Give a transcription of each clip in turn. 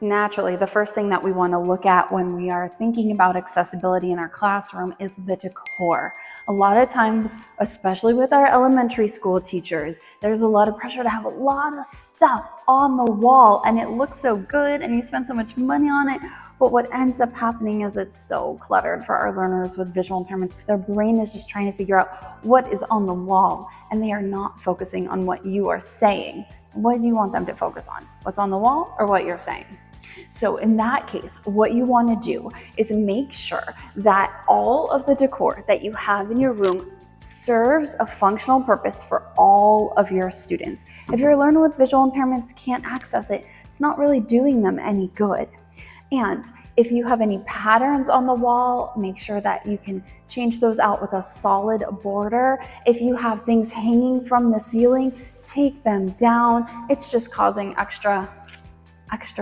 Naturally, the first thing that we want to look at when we are thinking about accessibility in our classroom is the decor. A lot of times, especially with our elementary school teachers, there's a lot of pressure to have a lot of stuff on the wall, and it looks so good and you spend so much money on it. But what ends up happening is it's so cluttered for our learners with visual impairments. Their brain is just trying to figure out what is on the wall, and they are not focusing on what you are saying. What do you want them to focus on? What's on the wall or what you're saying? So in that case, what you want to do is make sure that all of the decor that you have in your room serves a functional purpose for all of your students. If your learner with visual impairments can't access it, it's not really doing them any good. And if you have any patterns on the wall, make sure that you can change those out with a solid border. If you have things hanging from the ceiling, take them down. It's just causing extra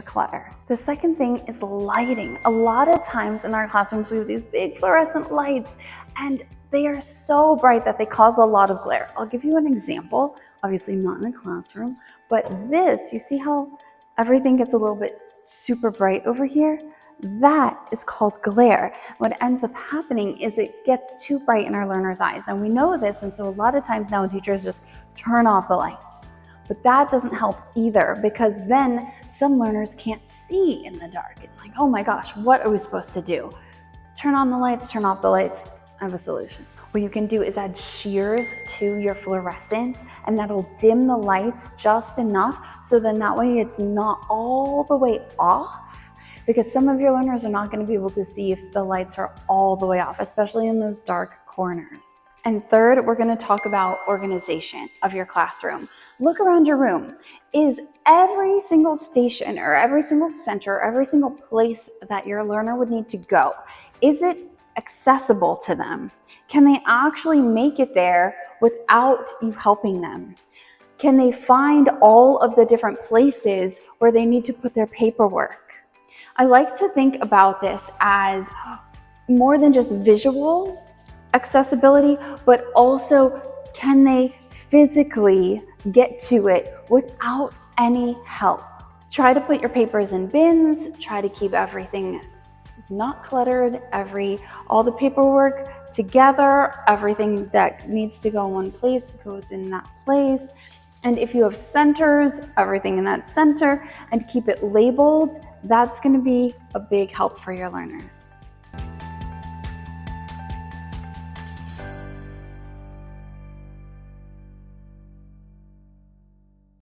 clutter. The second thing is lighting. A lot of times in our classrooms, we have these big fluorescent lights, and they are so bright that they cause a lot of glare. I'll give you an example. Obviously not in a classroom, but this, you see how everything gets a little bit super bright over here? That is called glare. What ends up happening is it gets too bright in our learners' eyes. And we know this, and so a lot of times now teachers just turn off the lights. But that doesn't help either, because then some learners can't see in the dark. It's like, oh my gosh, what are we supposed to do? Turn on the lights, turn off the lights. I have a solution. What you can do is add shears to your fluorescents, and that'll dim the lights just enough so then that way it's not all the way off, because some of your learners are not going to be able to see if the lights are all the way off, especially in those dark corners. And third, we're going to talk about organization of your classroom. Look around your room. Is every single station or every single center, or every single place that your learner would need to go, is it accessible to them? Can they actually make it there without you helping them? Can they find all of the different places where they need to put their paperwork? I like to think about this as more than just visual accessibility, but also can they physically get to it without any help? Try to put your papers in bins, try to keep everything not cluttered, all the paperwork together, everything that needs to go in one place goes in that place. And if you have centers, everything in that center, and keep it labeled, that's going to be a big help for your learners.